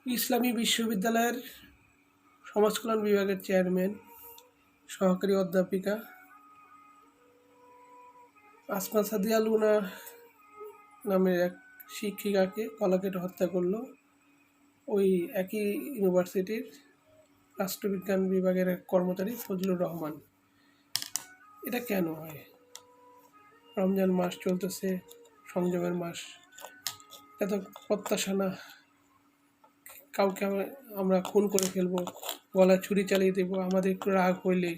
ইসলামী বিশ্ববিদ্যালয়ের সমাজকল্যাণ বিভাগের চেয়ারম্যান সহকারী অধ্যাপিকা আসমা সাদিয়া লুনা নামের এক শিক্ষিকাকে গলা কেটে হত্যা করলো ওই একই ইউনিভার্সিটির রাষ্ট্রবিজ্ঞান বিভাগের এক কর্মচারী ফজলুর রহমান। এটা কেন হয়? রমজান মাস চলতেছে, সংযমের মাস, এটা তো প্রত্যাশা না কাউকে আমরা খুন করে ফেলবো, গলায় ছুরি চালিয়ে দেবো। আমাদের একটু রাগ হইলে,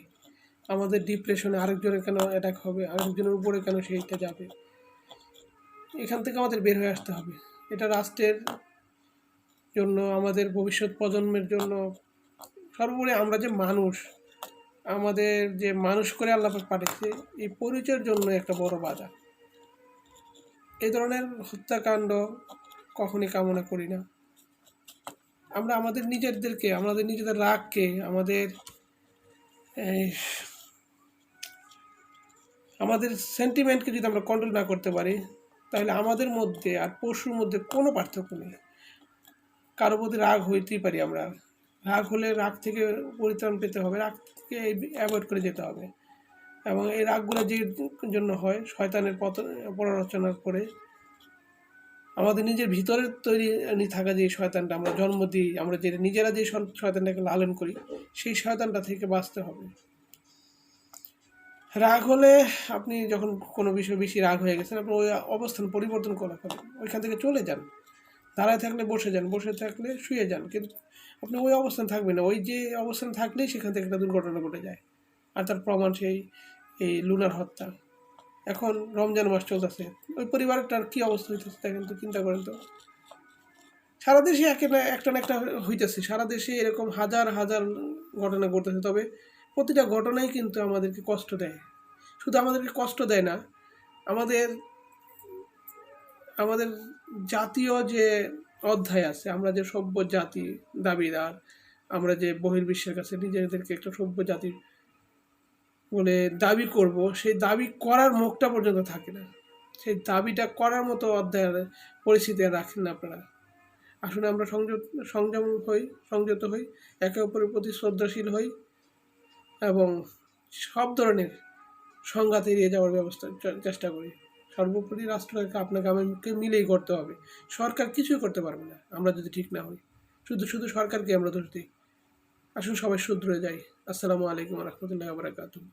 আমাদের ডিপ্রেশনে আরেকজনের কেন অ্যাটাক হবে, আরেকজনের উপরে কেন সেইটা যাবে, এখান থেকে আমাদের বের হয়ে আসতে হবে। এটা রাষ্ট্রের জন্য, আমাদের ভবিষ্যৎ প্রজন্মের জন্য, সর্বোপরি আমরা যে মানুষ, আমাদের যে মানুষ করে আল্লাহ পাক পাঠিয়েছে, এই পরিচয়ের জন্য একটা বড় বাধা। এই ধরনের হত্যাকাণ্ড কখনই কামনা করি না। আমরা আমাদের নিজেদেরকে, আমাদের নিজেদের রাগকে, আমাদের সেন্টিমেন্টকে যদি আমরা কন্ট্রোল না করতে পারি, তাহলে আমাদের মধ্যে আর পশুর মধ্যে কোনো পার্থক্য নেই। কারো প্রতি রাগ হইতেই পারি আমরা, রাগ হলে রাগ থেকে পরিত্রাণ পেতে হবে, রাগকে অ্যাভয়েড করে যেতে হবে। এবং এই রাগগুলো যে জন্য হয়, শয়তানের প্ররোচনা করে আমাদের নিজের ভিতরের তৈরি থাকা যে শয়তানটা আমরা জন্ম দিই, আমরা যে নিজেরা যে শয়তানটাকে লালন করি, সেই শয়তানটা থেকে বাঁচতে হবে। রাগ হলে আপনি যখন কোনো বিষয়ে বেশি রাগ হয়ে গেছেন, আপনি ওই অবস্থান পরিবর্তন করা করেন, ওইখান থেকে চলে যান। দাঁড়ায় থাকলে বসে যান, বসে থাকলে শুয়ে যান, কিন্তু আপনি ওই অবস্থান থাকবেন না। ওই যে অবস্থান থাকলেই সেখান থেকে একটা দুর্ঘটনা ঘটে যায়। আর তার প্রমাণ এই লুনার হত্যা। এখন রমজান মাস চলতেছে, ওই পরিবারটার কী অবস্থা হইতেছে দেখেন তো, চিন্তা করেন তো। সারা দেশে একটা না একটা হইতেছে, সারা দেশে এরকম হাজার হাজার ঘটনা ঘটতেছে। তবে প্রতিটা ঘটনাই কিন্তু আমাদেরকে কষ্ট দেয়। শুধু আমাদেরকে কষ্ট দেয় না, আমাদের আমাদের জাতীয় যে অধ্যায় আছে, আমরা যে সভ্য জাতি দাবিদার, আমরা যে বহির্বিশ্বের কাছে নিজেদেরকে একটা সভ্য জাতি বলে দাবি করব, সেই দাবি করার মুখটা পর্যন্ত থাকে না। সেই দাবিটা করার মতো অধ্যায়ের পরিস্থিতি রাখেন না আপনারা। আসলে আমরা সংযত হই, একে অপরের প্রতি শ্রদ্ধাশীল হই এবং সব ধরনের সংঘাত এড়িয়ে যাওয়ার চেষ্টা করি। সর্বোপরি রাষ্ট্রকে আপনাকে আমাকে মিলেই করতে হবে। সরকার কিছুই করতে পারবে না আমরা যদি ঠিক না হই। শুধু সরকারকে আমরা দোষ দিই। আসুন সবাই শুধরে যাই। আসসালামু আলাইকুম রহমতুল্লাহি ওয়া বারাকাতুহু।